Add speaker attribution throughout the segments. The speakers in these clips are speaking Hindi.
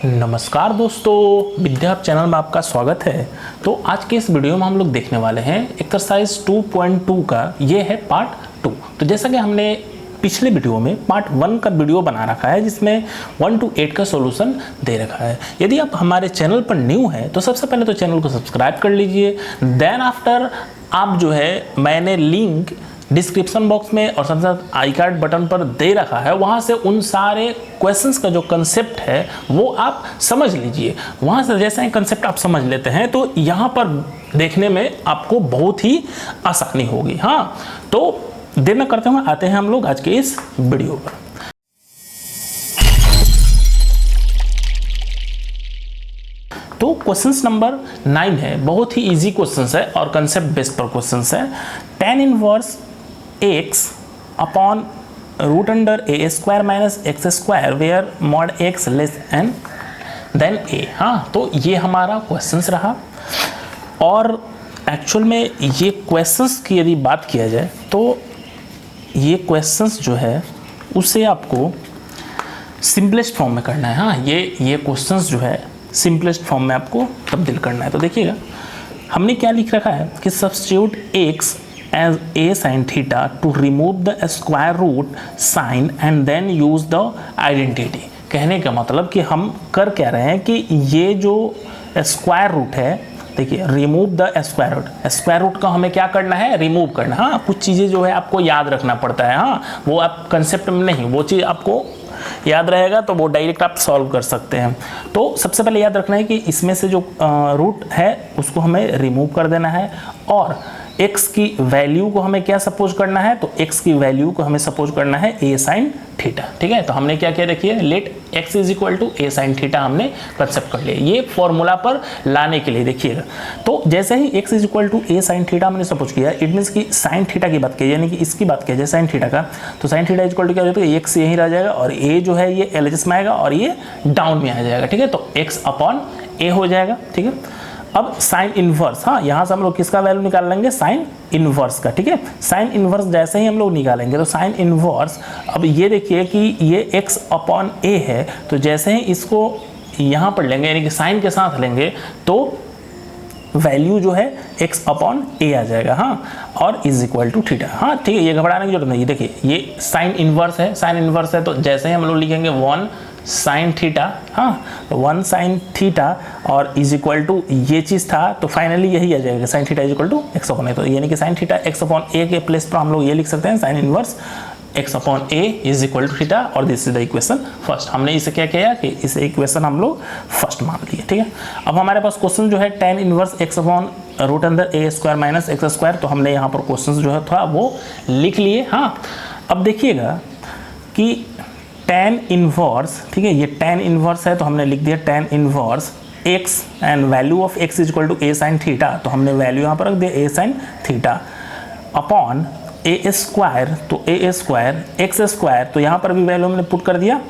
Speaker 1: नमस्कार दोस्तों, विद्या चैनल में आपका स्वागत है। तो आज के इस वीडियो में हम लोग देखने वाले हैं एक्सरसाइज 2.2 का ये है पार्ट 2। तो जैसा कि हमने पिछले वीडियो में पार्ट 1 का वीडियो बना रखा है जिसमें 1 to 8 का सॉल्यूशन दे रखा है। यदि आप हमारे चैनल पर न्यू हैं तो सबसे पहले तो चैनल को सब्सक्राइब कर लीजिए। देन आफ्टर आप जो है मैंने लिंक डिस्क्रिप्शन बॉक्स में और साथ साथ आई कार्ड बटन पर दे रखा है, वहाँ से उन सारे क्वेश्चंस का जो कंसेप्ट है वो आप समझ लीजिए। वहाँ से जैसे ही कंसेप्ट आप समझ लेते हैं तो यहाँ पर देखने में आपको बहुत ही आसानी होगी। हाँ, तो देर न करते हुए आते हैं हम लोग आज के इस वीडियो पर। तो क्वेश्चन नंबर 9 है, बहुत ही इजी क्वेश्चन है और कंसेप्ट बेस्ड पर क्वेश्चन है। tan inverse x upon root under a square minus x square where mod x less than a। हाँ, तो ये हमारा क्वेश्चंस रहा और एक्चुअल में ये क्वेश्चंस की यदि बात किया जाए तो ये क्वेश्चंस जो है उसे आपको सिंपलेस्ट फॉर्म में करना है। हाँ, ये क्वेश्चंस जो है सिंपलेस्ट फॉर्म में आपको तब्दील करना है। तो देखिएगा हमने क्या लिख रखा है कि substitute x as a sin theta to remove the square root sin and then use the identity। कहने का मतलब कि हम कर क्या रहे हैं कि ये जो स्क्वायर रूट है, देखिए remove the square root, square root का हमें क्या करना है, रिमूव करना। हाँ, कुछ चीज़ें जो है आपको याद रखना पड़ता है। हाँ, वो आप कंसेप्ट में नहीं, वो चीज़ आपको याद रहेगा तो वो डायरेक्ट आप सॉल्व कर सकते हैं। तो सबसे पहले याद रखना है कि इसमें से जो रूट है उसको हमें रिमूव कर देना है और x की वैल्यू को हमें क्या सपोज करना है, तो x की वैल्यू को हमें सपोज करना है a sin थीटा। ठीक है, तो हमने क्या किया, देखिए let x is equal to a sin theta हमने कंसेप्ट कर लिया। ये फॉर्मूला पर लाने के लिए देखिएगा, तो जैसे ही x is equal to a sin theta हमने सपोज किया, इट मीन्स कि sin थीटा की बात की, यानी कि इसकी बात की जाए sin थीटा का, तो sin theta is equal to क्या हो जाता है, x यहीं रह जाएगा और a जो है ये LHS में आएगा और ये डाउन में आ जाएगा। ठीक है, तो x अपॉन a हो जाएगा। ठीक है, अब साइन इनवर्स, हाँ यहाँ से हम लोग किसका वैल्यू निकाल लेंगे, साइन इनवर्स का। ठीक है, साइन इनवर्स जैसे ही हम लोग निकालेंगे तो साइन इनवर्स, अब ये देखिए कि ये x अपॉन a है, तो जैसे ही इसको यहाँ पर लेंगे यानी कि साइन के साथ लेंगे तो वैल्यू जो है x अपॉन a आ जाएगा। हाँ, और इज इक्वल टू थीटा। हाँ ठीक है, ये घबराने की जरूरत नहीं। देखिए ये साइन इनवर्स है, साइन इनवर्स है तो जैसे ही हम लोग लिखेंगे 1 साइन थीटा, हाँ तो 1 साइन थीटा और इज इक्वल टू ये चीज़ था, तो फाइनली यही आ जाएगा sine theta is equal to x upon a. तो यानी कि sine theta x upon a के प्लेस पर हम लोग ये लिख सकते हैं sine inverse x upon a is equal to theta और this is the equation first. हमने इसे क्या किया कि इस इक्वेशन हम लोग फर्स्ट मान लिए। ठीक है, अब हमारे पास क्वेश्चन जो है tan inverse x upon root अंदर a square minus x square, तो हमने यहाँ पर क्वेश्चन जो है था वो लिख लिए। हाँ, अब देखिएगा कि tan इनवर्स, ठीक है, ये tan इनवर्स है तो हमने लिख दिया tan inverse x and value of x is equal to a sin theta, तो हमने वैल्यू यहाँ पर रख दिया a sin theta upon a square, तो a स्क्वायर x स्क्वायर, तो यहाँ पर भी वैल्यू हमने पुट कर दिया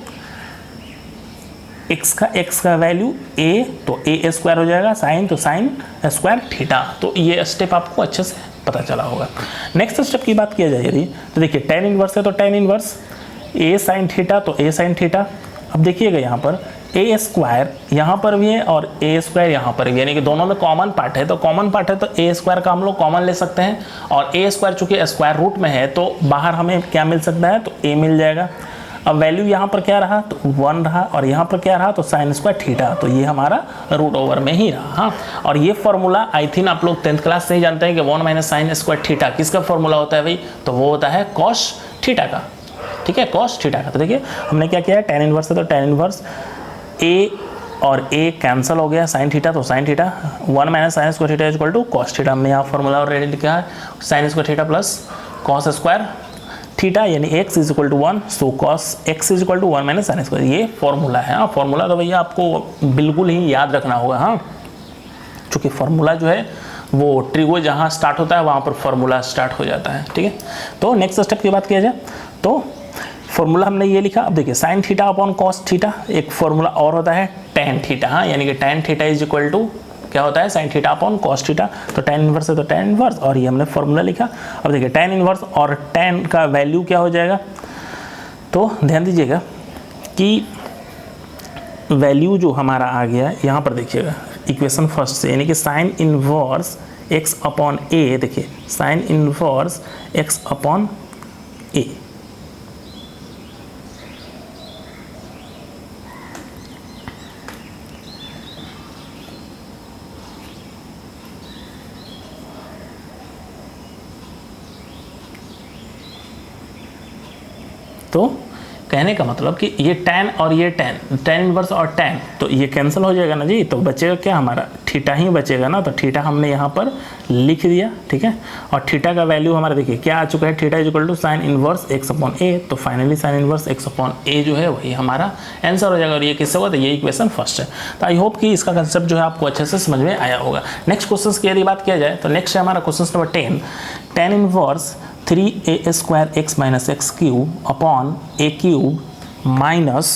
Speaker 1: x का वैल्यू a, तो a स्क्वायर हो जाएगा साइन, तो साइन स्क्वायर थीटा। तो ये स्टेप आपको अच्छे से पता चला होगा। नेक्स्ट स्टेप की बात किया जाए यदि, तो देखिए tan इनवर्स है तो tan inverse a sin theta, तो a sin थीटा। अब देखिएगा यहाँ पर a स्क्वायर यहाँ पर भी है और a स्क्वायर यहाँ पर भी, यानी कि दोनों में कॉमन पार्ट है, तो कॉमन पार्ट है तो a स्क्वायर का हम लोग कॉमन ले सकते हैं और a स्क्वायर चूंकि स्क्वायर रूट में है तो बाहर हमें क्या मिल सकता है, तो a मिल जाएगा। अब वैल्यू यहाँ पर क्या रहा, तो 1 रहा और यहाँ पर क्या रहा, तो साइन स्क्वायर थीटा, तो ये हमारा रूट ओवर में ही रहा। हाँ, और ये फॉर्मूला आई थिंक आप लोग 10th क्लास से ही जानते हैं कि 1 माइनस साइन स्क्वायर थीटा किसका फॉर्मूला होता है भाई, तो वो होता है कॉस थीटा का। ठीक है, कॉस थीटा का। तो देखिए हमने क्या किया, tan इनवर्स है तो tan इनवर्स a और a कैंसिल हो गया, साइन थीटा तो sine theta, 1 minus sine square theta is equal to cos theta. हमने यहाँ फॉर्मूला ऑलरेडी लिखा है, sine square theta plus cos square theta यानी x is equal to 1, so cos x is equal to 1 minus sine square, ये फॉर्मूला है। हाँ, फॉर्मूला तो भैया आपको बिल्कुल ही याद रखना होगा। हाँ, चूँकि फॉर्मूला जो है वो ट्रिगो जहाँ स्टार्ट होता है वहाँ पर फॉर्मूला स्टार्ट हो जाता है। ठीक है, तो नेक्स्ट स्टेप की बात किया जाए तो फॉर्मूला हमने ये लिखा। अब देखिए sine theta upon cos theta, एक फॉर्मूला और होता है tan थीटा। हाँ, यानी कि tan theta is equal to क्या होता है, sine theta upon cos theta, तो tan इनवर्स है तो tan इनवर्स और ये हमने फॉर्मूला लिखा। अब देखिए tan इनवर्स और tan का वैल्यू क्या हो जाएगा, तो ध्यान दीजिएगा कि वैल्यू जो हमारा आ गया यहाँ पर देखिएगा इक्वेशन फर्स्ट से, यानी कि साइन इनवर्स x अपॉन ए, देखिए sign inverse x upon a, तो कहने का मतलब कि ये tan और ये tan इनवर्स और tan, तो ये कैंसिल हो जाएगा ना जी, तो बचेगा क्या हमारा थीटा ही बचेगा ना, तो थीटा हमने यहाँ पर लिख दिया, ठीक है। और थीटा का वैल्यू हमारा देखिए क्या आ चुका है, theta is equal to sine inverse x upon a, तो finally sine inverse x upon a जो है वही हमारा आंसर हो जाएगा। और ये किससे हुआ, तो ये इक्वेशन फर्स्ट है। तो आई होप कि इसका कंसेप्ट जो है आपको अच्छे से समझ में आया होगा। नेक्स्ट क्वेश्चन की यदि बात किया जाए तो नेक्स्ट है हमारा question number 10, tan inverse 3a square x minus x cube upon a cube minus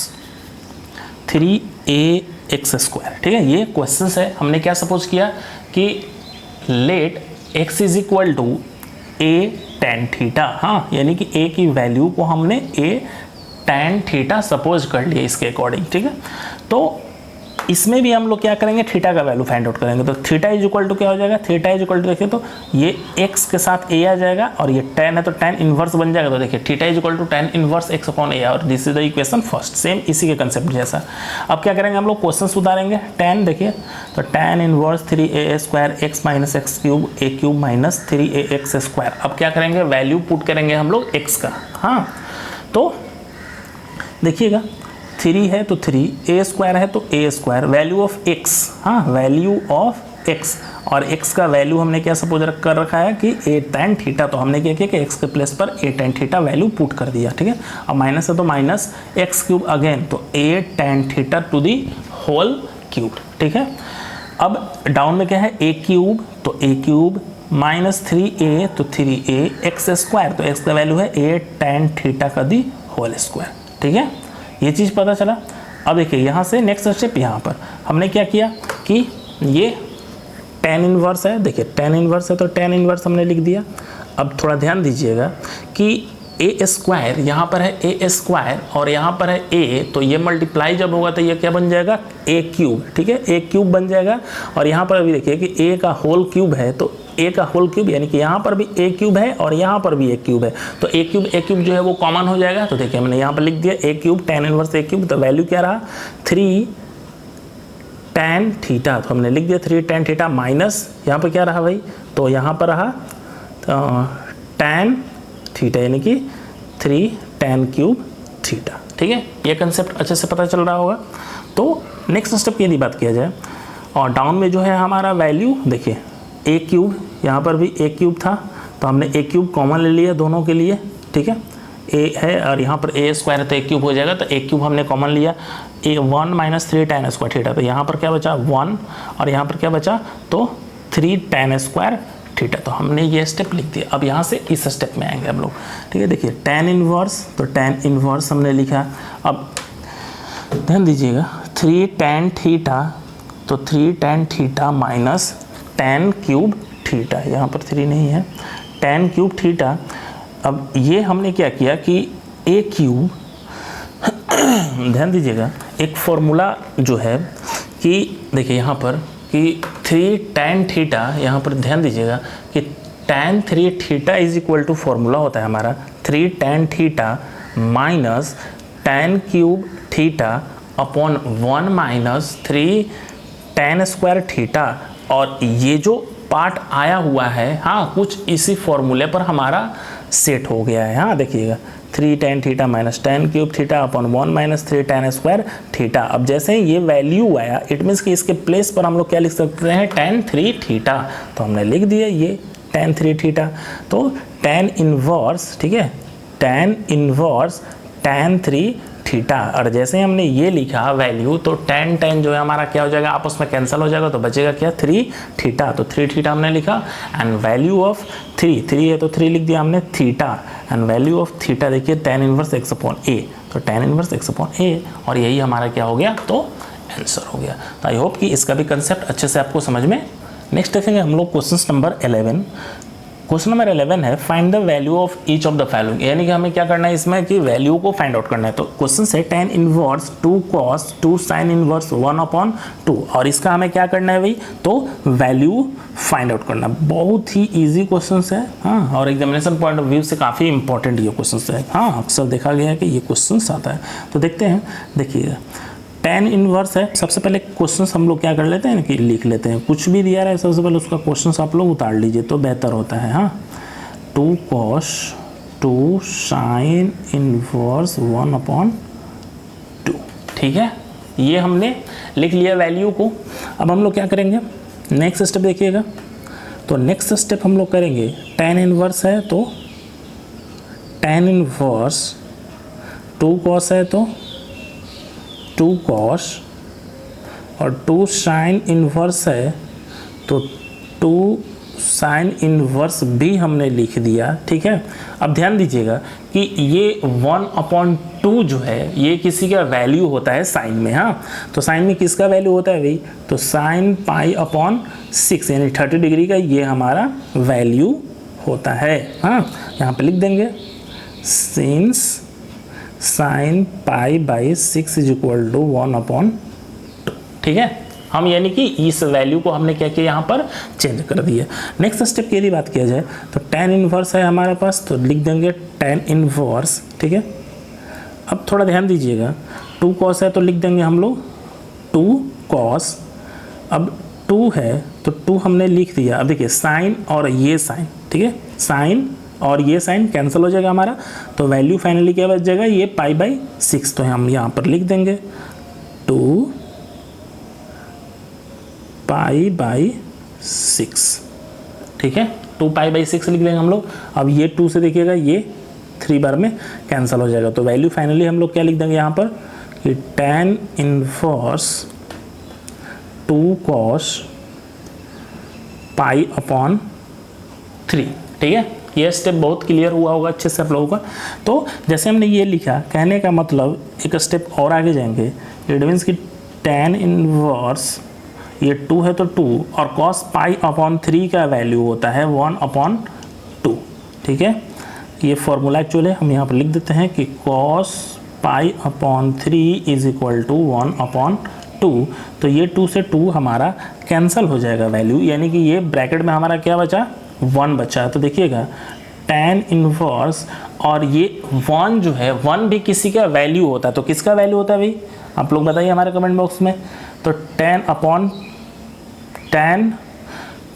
Speaker 1: 3ax square, ठीक है। ये क्वेश्चन है, हमने क्या सपोज किया कि let x is equal to a tan theta, हाँ, यानी कि a की वैल्यू को हमने a tan थीटा सपोज कर लिया इसके अकॉर्डिंग, ठीक है। तो इसमें भी हम लोग क्या करेंगे, थीटा का वैल्यू फाइंड आउट करेंगे। तो थीटा इज इक्वल टू क्या हो जाएगा, थीटा इज इक्वल टू देखिए तो ये x के साथ a आ जाएगा और ये tan है तो tan इनवर्स बन जाएगा। तो देखिए theta is equal to tan inverse x upon a, और this is the equation first, same इसी के कंसेप्ट जैसा। अब क्या करेंगे हम लोग, क्वेश्चन सुधारेंगे। tan देखिए तो tan inverse 3a square x minus x cube a cube minus 3ax square. अब क्या करेंगे, वैल्यू पुट करेंगे हम लोग x का, हाँ। तो देखिएगा 3 है तो 3, a स्क्वायर है तो a square, value of x, हाँ, वैल्यू ऑफ x, और x का वैल्यू हमने क्या सपोज कर रखा है कि a tan थीटा, तो हमने क्या किया कि x के प्लेस पर a tan theta value put कर दिया, ठीक है। अब माइनस है तो माइनस एक्स क्यूब अगेन, तो a tan theta to the whole cube, ठीक है। अब डाउन में क्या है, a क्यूब, तो a क्यूब माइनस 3a, तो 3a एक्स स्क्वायर, तो x का वैल्यू है a tan थीटा का दी होल स्क्वायर, ठीक है। ये चीज़ पता चला। अब देखिए यहाँ से नेक्स्ट स्टेप, यहाँ पर हमने क्या किया कि ये tan इनवर्स है, देखिए tan इनवर्स है तो tan इनवर्स हमने लिख दिया। अब थोड़ा ध्यान दीजिएगा कि a स्क्वायर यहाँ पर है a स्क्वायर और यहाँ पर है a, तो ये मल्टीप्लाई जब होगा तो ये क्या बन जाएगा, a क्यूब, ठीक है, a क्यूब बन जाएगा। और यहाँ पर अभी देखिए कि a का होल क्यूब है, तो a का होल क्यूब यानी कि यहाँ पर भी a क्यूब है और यहाँ पर भी a क्यूब है, तो a क्यूब जो है वो कॉमन हो जाएगा। तो देखिए हमने यहाँ पर लिख दिया a cube tan inverse a cube, तो वैल्यू क्या रहा 3 tan थीटा, तो हमने लिख दिया 3 tan थीटा माइनस यहाँ पर क्या रहा भाई, तो यहाँ पर रहा tan थीटा यानी कि 3 tan क्यूब थीटा, ठीक है। ये कंसेप्ट अच्छे से पता चल रहा होगा। तो नेक्स्ट स्टेप की यदि बात किया जाए और डाउन में जो है हमारा वैल्यू देखिए a क्यूब, यहाँ पर भी a क्यूब था तो हमने a क्यूब कॉमन ले लिया दोनों के लिए, ठीक है। a है और यहाँ पर a स्क्वायर है तो a क्यूब हो जाएगा, तो a क्यूब हमने कॉमन लिया, a 1 minus 3 tan square theta, तो यहाँ पर क्या बचा 1 और यहाँ पर क्या बचा, तो 3 tan स्क्वायर थीटा, तो हमने ये स्टेप लिख दिया। अब यहाँ से इस स्टेप में आएंगे हम लोग, ठीक है। देखिए tan इनवर्स, तो tan इनवर्स हमने लिखा। अब ध्यान दीजिएगा 3 tan थीटा, तो 3 tan theta minus tan cube theta, यहाँ पर 3 नहीं है, tan क्यूब थीटा। अब ये हमने क्या किया कि a क्यूब ध्यान दीजिएगा एक फॉर्मूला जो है कि देखिए यहाँ पर कि 3 tan थीटा, यहाँ पर ध्यान दीजिएगा कि tan 3 theta is equal to formula होता है हमारा 3 tan theta minus tan cube theta upon 1 minus 3 tan square theta. और ये जो पार्ट आया हुआ है, हाँ, कुछ इसी फॉर्मूले पर हमारा सेट हो गया है, हाँ देखिएगा 3 tan theta minus tan cube theta upon 1 minus 3 tan square theta. अब जैसे ही ये वैल्यू आया इट मीन्स कि इसके प्लेस पर हम लोग क्या लिख सकते हैं, tan 3 थीटा, तो हमने लिख दिया ये tan 3 थीटा। तो tan इनवर्स, ठीक है, tan इनवर्स tan 3 थीटा, और जैसे ही हमने ये लिखा वैल्यू तो tan जो है हमारा क्या हो जाएगा, आपस में कैंसिल हो जाएगा, तो बचेगा क्या 3 थीटा, तो 3 थीटा हमने लिखा। एंड वैल्यू ऑफ 3 है तो 3 लिख दिया हमने theta, and value of theta देखिए tan inverse x upon a, तो tan inverse x upon a, और यही हमारा क्या हो गया, तो आंसर हो गया। तो आई होप कि इसका भी कंसेप्ट अच्छे से आपको समझ में। नेक्स्ट देखेंगे हम लोग क्वेश्चन नंबर 11, क्वेश्चन नंबर 11 है find the value of each of the following, यानी कि हमें क्या करना है इसमें कि वैल्यू को फाइंड आउट करना है। तो क्वेश्चन से tan inverse 2 cos 2 sin inverse 1/2 और इसका हमें क्या करना है भाई, तो वैल्यू फाइंड आउट करना। बहुत ही इजी क्वेश्चन है हाँ, और एग्जामिनेशन पॉइंट ऑफ व्यू से काफ़ी इंपॉर्टेंट ये क्वेश्चन है हाँ, अक्सर देखा गया है कि ये क्वेश्चन आता है। तो देखते हैं, देखिएगा tan इनवर्स है। सबसे पहले क्वेश्चन हम लोग क्या कर लेते हैं कि लिख लेते हैं, कुछ भी दिया रहा है सबसे पहले उसका क्वेश्चन आप लोग उतार लीजिए तो बेहतर होता है हाँ। 2 cos 2 sin इनवर्स 1/2, ठीक है, ये हमने लिख लिया वैल्यू को। अब हम लोग क्या करेंगे, नेक्स्ट स्टेप देखिएगा। तो नेक्स्ट स्टेप हम लोग करेंगे, tan इनवर्स है तो tan इनवर्स 2 cos है तो 2 cos और 2 sin इनवर्स है तो 2 sin इनवर्स भी हमने लिख दिया, ठीक है। अब ध्यान दीजिएगा कि ये 1/2 जो है ये किसी का वैल्यू होता है साइन में हाँ। तो साइन में किसका वैल्यू होता है भाई, तो sin π/6 यानी 30 डिग्री का ये हमारा वैल्यू होता है हाँ। यहाँ पे लिख देंगे since sin π/6 is equal to 1/2, ठीक है। हम यानी कि इस वैल्यू को हमने क्या किया यहाँ पर चेंज कर दिया। नेक्स्ट स्टेप की यदि बात किया जाए तो tan इनवर्स है हमारे पास, तो लिख देंगे tan इनवर्स, ठीक है। अब थोड़ा ध्यान दीजिएगा, 2 cos है तो लिख देंगे हम लोग 2 cos। अब 2 है तो 2 हमने लिख दिया। अब देखिए साइन और ये साइन, ठीक है, साइन और ये साइन कैंसिल हो जाएगा हमारा, तो वैल्यू फाइनली क्या बच जाएगा, ये π/6। तो हम यहाँ पर लिख देंगे 2 π/6, ठीक है, 2 π/6 लिख देंगे हम लोग। अब ये 2 से देखिएगा ये 3 बार में कैंसिल हो जाएगा, तो वैल्यू फाइनली हम लोग क्या लिख देंगे यहाँ पर कि tan इनवर्स 2 cos π/3, ठीक है। ये स्टेप बहुत क्लियर हुआ होगा अच्छे से आप लोगों का। तो जैसे हमने ये लिखा, कहने का मतलब एक स्टेप और आगे जाएंगे, इट मीन्स कि tan इनवर्स ये 2 है तो 2 और cos π/3 का वैल्यू होता है 1/2, ठीक है। ये फॉर्मूला एक्चुअली हम यहाँ पर लिख देते हैं कि cos π/3 इज इक्वल टू 1/2। तो ये 2 से 2 हमारा कैंसिल हो जाएगा वैल्यू, यानी कि ये ब्रैकेट में हमारा क्या बचा, 1 बचा। तो देखिएगा tan इनवर्स और ये 1 जो है 1 भी किसी का वैल्यू होता है, तो किसका वैल्यू होता है भाई, आप लोग बताइए हमारे कमेंट बॉक्स में। तो tan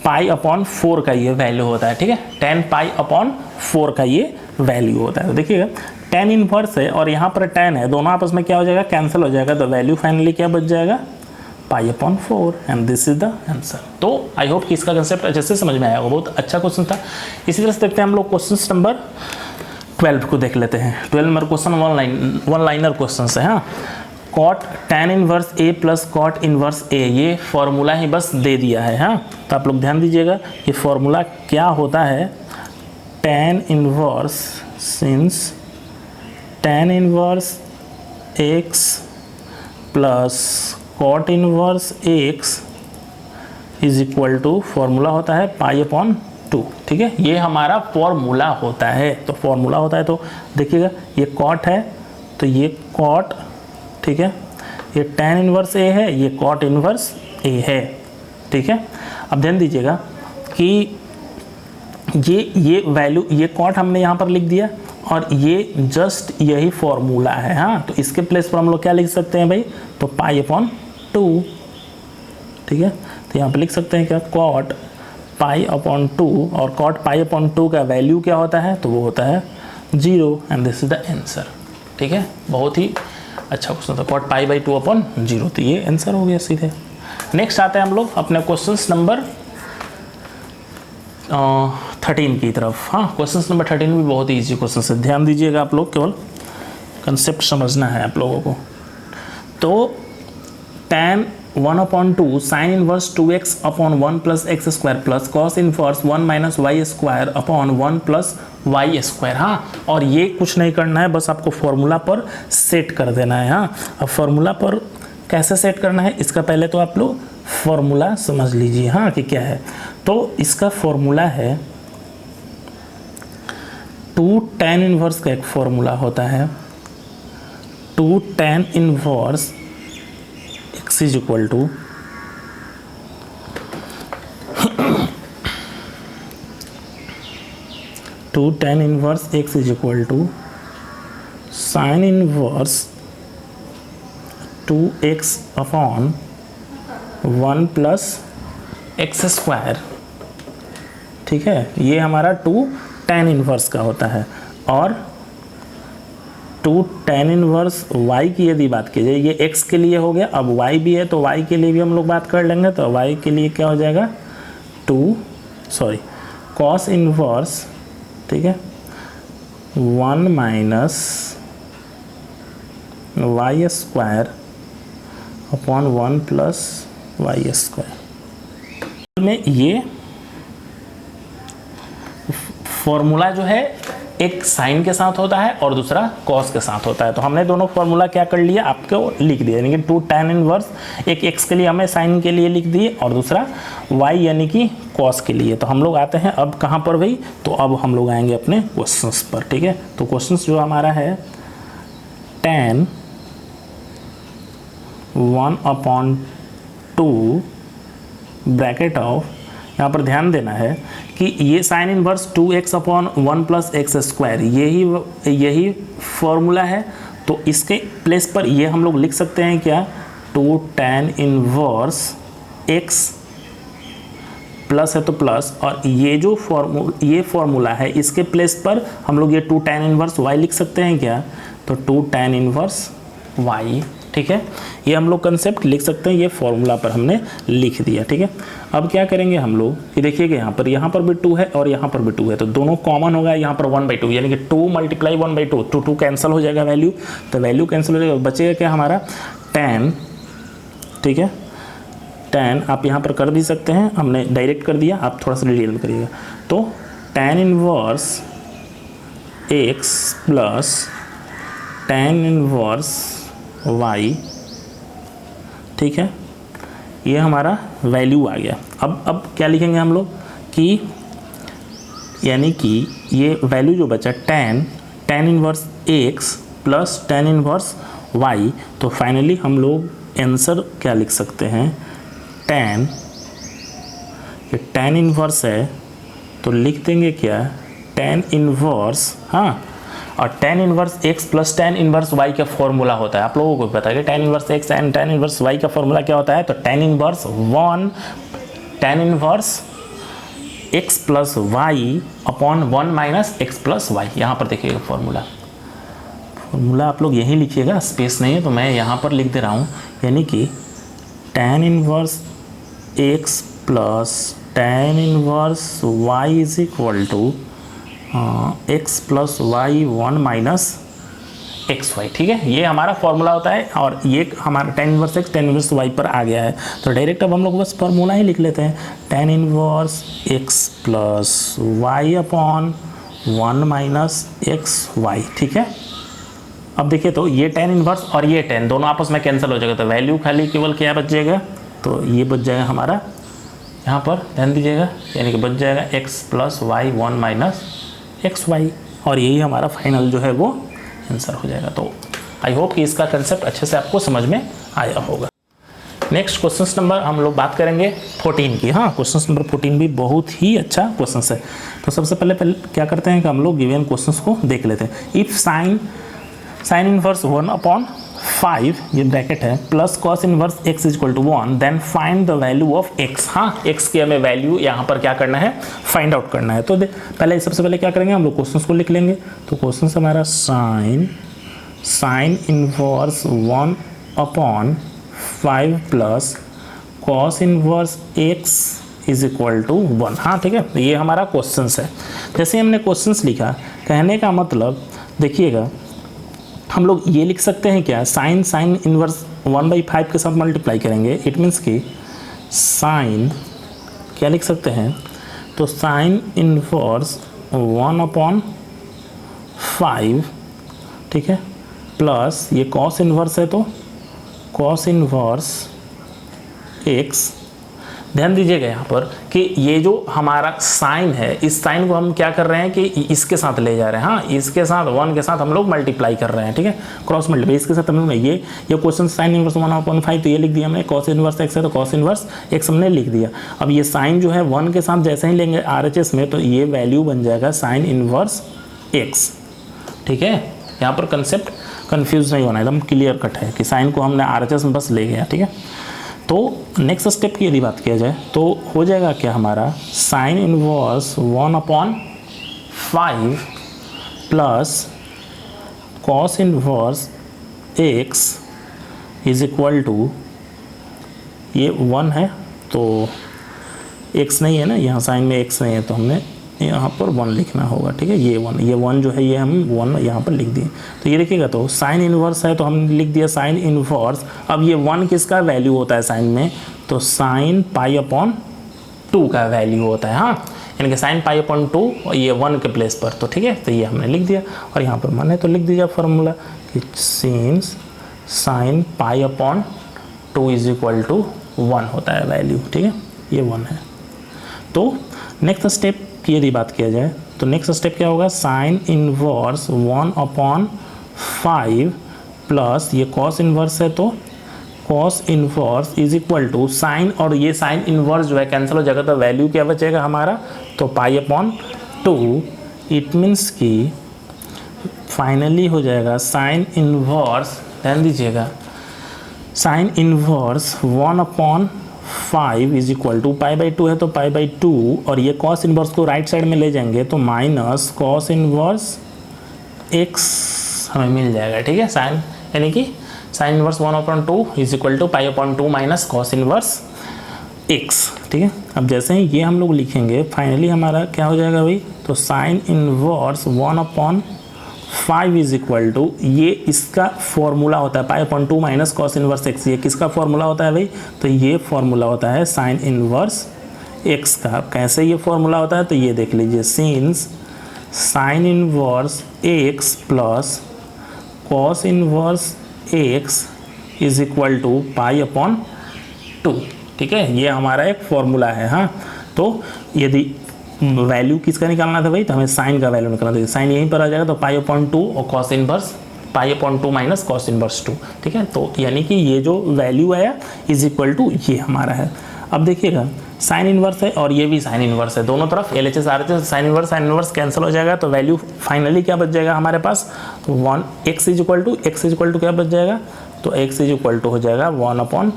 Speaker 1: π/4 का ये वैल्यू होता है, ठीक है, tan π/4 का ये वैल्यू होता है। तो देखिएगा tan इनवर्स है और यहाँ पर tan है, दोनों आपस में क्या हो जाएगा, कैंसिल हो जाएगा, तो वैल्यू फाइनली क्या बच जाएगा, π/4 and this is the answer. तो आई होप कि इसका कंसेप्ट अच्छे से समझ में आया होगा, बहुत अच्छा क्वेश्चन था। इसी तरह से देखते हैं हम लोग क्वेश्चन नंबर 12 को देख लेते हैं। 12 number question one liner question है हाँ। cot tan inverse a plus cot inverse a, ये फॉर्मूला ही बस दे दिया है हाँ। तो आप लोग ध्यान दीजिएगा कि फॉर्मूला क्या होता है, tan inverse since tan inverse x plus cot inverse x is equal to formula होता है π/2, ठीक है। ये हमारा फॉर्मूला होता है, तो फॉर्मूला होता है तो देखिएगा ये cot है तो ये cot, ठीक है, ये tan इनवर्स a है, ये cot इनवर्स a है, ठीक है। अब ध्यान दीजिएगा कि ये वैल्यू, ये cot हमने यहाँ पर लिख दिया और ये जस्ट यही फॉर्मूला है हाँ। तो इसके प्लेस पर हम लोग क्या लिख सकते हैं भाई, तो π/2, ठीक है। तो यहाँ पर लिख सकते हैं क्या, cot π/2 और cot π/2 का वैल्यू क्या होता है, तो वो होता है 0 and this is the answer, ठीक है। बहुत ही अच्छा क्वेश्चन था, cot π/2/0, तो ये आंसर हो गया सीधे। नेक्स्ट आते हैं हम लोग अपने क्वेश्चन नंबर 13 की तरफ हाँ। क्वेश्चन नंबर 13 भी बहुत ही ईजी क्वेश्चन है, ध्यान दीजिएगा आप लोग, केवल कंसेप्ट समझना है आप लोगों को। तो tan 1/2 sin inverse 2x/1 plus x square plus cos inverse 1 minus y square upon 1 plus y square हाँ। और ये कुछ नहीं करना है, बस आपको फॉर्मूला पर सेट कर देना है हाँ। अब फॉर्मूला पर कैसे सेट करना है, इसका पहले तो आप लोग फॉर्मूला समझ लीजिए हाँ कि क्या है। तो इसका फॉर्मूला है टू tan इनवर्स का एक फॉर्मूला होता है, two tan inverse x is equal to two tan inverse x is equal to sine inverse 2x upon 1 plus x square. ठीक है, ये हमारा टू tan इनवर्स का होता है। और टू tan इनवर्स y की यदि बात की जाए, ये x के लिए हो गया, अब y भी है तो y के लिए भी हम लोग बात कर लेंगे। तो y के लिए क्या हो जाएगा, cos इनवर्स, ठीक है, 1 minus y square upon 1 plus y square में ये फॉर्मूला जो है एक साइन के साथ होता है और दूसरा कॉस के साथ होता है। तो हमने दोनों फॉर्मूला क्या कर लिया, आपको लिख दिया, यानी कि टू tan इनवर्स एक x के लिए हमें साइन के लिए लिख दिए और दूसरा y यानी कि कॉस के लिए। तो हम लोग आते हैं अब कहाँ पर भाई, तो अब हम लोग आएंगे अपने क्वेश्चंस पर। ठीक है, तो क्वेश्चंस जो हमारा है tan 1/2 ब्रैकेट ऑफ, यहाँ पर ध्यान देना है कि ये sign inverse 2x upon 1 plus x square यही फॉर्मूला है। तो इसके प्लेस पर ये हम लोग लिख सकते हैं क्या, 2 tan इनवर्स x प्लस है तो प्लस, और ये जो फॉर्मूला है इसके प्लेस पर हम लोग ये 2 tan इनवर्स y लिख सकते हैं क्या, तो 2 tan इनवर्स y। ठीक है, ये हम लोग कंसेप्ट लिख सकते हैं, ये फॉर्मूला पर हमने लिख दिया। ठीक है, अब क्या करेंगे हम लोग कि देखिएगा यहाँ पर भी 2 है और यहाँ पर भी 2 है, तो दोनों कॉमन होगा, यहाँ पर 1/2 यानी कि 2 मल्टीप्लाई 1/2, 2 कैंसिल हो जाएगा वैल्यू, तो वैल्यू कैंसिल हो जाएगा, बचेगा क्या हमारा tan। ठीक है, tan आप यहाँ पर कर भी सकते हैं, हमने डायरेक्ट कर दिया, आप थोड़ा सा डिटेल में करिएगा। तो tan inverse x plus tan inverse y, ठीक है, ये हमारा वैल्यू आ गया। अब क्या लिखेंगे हम लोग कि यानी कि ये वैल्यू जो बचा tan inverse x plus tan inverse y, तो फाइनली हम लोग आंसर क्या लिख सकते हैं, ये tan इनवर्स है तो लिख देंगे क्या, tan इनवर्स, हाँ, और tan inverse x plus tan inverse y का फॉर्मूला होता है, आप लोगों को पता है कि tan inverse x and tan inverse y का फॉर्मूला क्या होता है, तो tan inverse x plus y upon 1 minus x plus y। यहाँ पर देखिएगा फॉर्मूला आप लोग यहीं लिखिएगा, स्पेस नहीं है तो मैं यहाँ पर लिख दे रहा हूँ, यानी कि tan inverse x plus tan inverse y is equal to x plus y 1 minus x y. ठीक है, ये हमारा फॉर्मूला होता है और ये हमारा tan inverse x tan inverse y पर आ गया है। तो डायरेक्ट अब हम लोग बस फॉर्मूला ही लिख लेते हैं, tan inverse x plus y upon 1 minus x y. ठीक है, अब देखिए तो ये tan इनवर्स और ये tan दोनों आपस में कैंसिल हो जाएगा, तो वैल्यू खाली केवल क्या बच जाएगा, तो ये बच जाएगा हमारा, यहाँ पर ध्यान दीजिएगा, यानी कि बच जाएगा x plus y 1 minus x y, और यही हमारा फाइनल जो है वो आंसर हो जाएगा। तो आई होप कि इसका कंसेप्ट अच्छे से आपको समझ में आया होगा। नेक्स्ट क्वेश्चन नंबर हम लोग बात करेंगे 14 की। हाँ, क्वेश्चन नंबर 14 भी बहुत ही अच्छा क्वेश्चन है। तो सबसे पहले क्या करते हैं कि हम लोग गिवन क्वेश्चन को देख लेते हैं। इफ साइन इनवर्स 1/5 ये ब्रैकेट है plus cos inverse x is equal to 1, then find the value of x। हाँ, x की हमें वैल्यू यहाँ पर क्या करना है, फाइंड आउट करना है। तो पहले सबसे पहले क्या करेंगे, हम लोग क्वेश्चन को लिख लेंगे। तो क्वेश्चन हमारा sine inverse 1/5 plus cos inverse x is equal to 1। हाँ, ठीक है, ये हमारा क्वेश्चन है। जैसे हमने क्वेश्चन लिखा, कहने का मतलब देखिएगा, हम लोग ये लिख सकते हैं क्या, साइन इनवर्स 1/5 के साथ मल्टीप्लाई करेंगे, इट मीन्स कि साइन क्या लिख सकते हैं, तो साइन इनवर्स 1/5, ठीक है, प्लस ये कॉस इनवर्स है तो कॉस इनवर्स x, ध्यान दीजिएगा यहाँ पर कि ये जो हमारा साइन है, इस साइन को हम क्या कर रहे हैं कि इसके साथ ले जा रहे हैं। हाँ, इसके साथ 1 के साथ हम लोग मल्टीप्लाई कर रहे हैं, ठीक है, क्रॉस मल्टीप्लाई इसके साथ हम लोग ये क्वेश्चन साइन इनवर्स 1/5 तो ये लिख दिया हमने, कॉस इनवर्स एक्स है तो कॉस इनवर्स एक्स हमने लिख दिया। अब ये साइन जो है 1 के साथ जैसे ही लेंगे RHS में तो ये वैल्यू बन जाएगा साइन इनवर्स एक्स, ठीक है। यहाँ पर कंसेप्ट कंफ्यूज नहीं होना, एकदम क्लियर कट है कि साइन को हमने RHS में बस ले गया, ठीक है। तो नेक्स्ट स्टेप की यदि बात किया जाए तो हो जाएगा क्या हमारा sine inverse 1/5 plus cos inverse x is equal to, ये 1 है तो x नहीं है ना, यहाँ साइन में x नहीं है तो हमने यहाँ पर 1 लिखना होगा, ठीक है। ये 1 जो है ये हम 1 यहाँ पर लिख दिए। तो ये देखिएगा तो साइन इनवर्स है तो हमने लिख दिया साइन इनवर्स। अब ये 1 किसका वैल्यू होता है साइन में, तो साइन π/2 का वैल्यू होता है। हाँ, यानी कि साइन π/2 ये 1 के प्लेस पर, तो ठीक है, तो ये हमने लिख दिया। और यहाँ पर मैंने तो लिख दिया फॉर्मूला कि since sine π/2 is equal to 1 होता है वैल्यू, ठीक है, ये 1 है। तो नेक्स्ट स्टेप की यदि बात किया जाए तो नेक्स्ट स्टेप क्या होगा, साइन इनवर्स 1/5 प्लस ये कॉस इनवर्स है तो cos inverse is equal to sine, और ये साइन इनवर्स जो है कैंसिल हो जाएगा तो वैल्यू क्या बचेगा हमारा, तो π/2। इट मीन्स कि फाइनली हो जाएगा साइन इनवर्स, ध्यान दीजिएगा, sine inverse 1/5 is equal to π/2 है तो π/2, और ये कॉस इनवर्स को राइट साइड में ले जाएंगे तो माइनस कॉस इनवर्स एक्स हमें मिल जाएगा, ठीक है। साइन यानी कि sine inverse 1/2 is equal to π/2 minus cos inverse x, ठीक है। अब जैसे ही ये हम लोग लिखेंगे फाइनली हमारा क्या हो जाएगा भाई, तो sine inverse 1/5 is equal to, ये इसका फॉर्मूला होता है π/2 माइनस कॉस इनवर्स एक्स। ये किसका फॉर्मूला होता है भाई, तो ये फॉर्मूला होता है साइन इनवर्स एक्स का। कैसे ये फॉर्मूला होता है, तो ये देख लीजिए, since sine inverse x plus cos inverse x is equal to π/2, ठीक है, ये हमारा एक फॉर्मूला है। हाँ, तो यदि वैल्यू किसका निकालना था भाई, तो हमें साइन का वैल्यू निकालना था, साइन यहीं पर आ जाएगा तो π/2 और cos inverse π/2 minus cos inverse 2, ठीक है। तो यानी कि ये जो वैल्यू आया इज इक्वल टू ये हमारा है। अब देखिएगा साइन इनवर्स है और ये भी साइन इनवर्स है, दोनों तरफ LHS RHS sine inverse cancel हो जाएगा तो वैल्यू फाइनली क्या बच जाएगा हमारे पास, 1 x इज इक्वल टू क्या बच जाएगा, तो x इज इक्वल टू हो जाएगा 1/5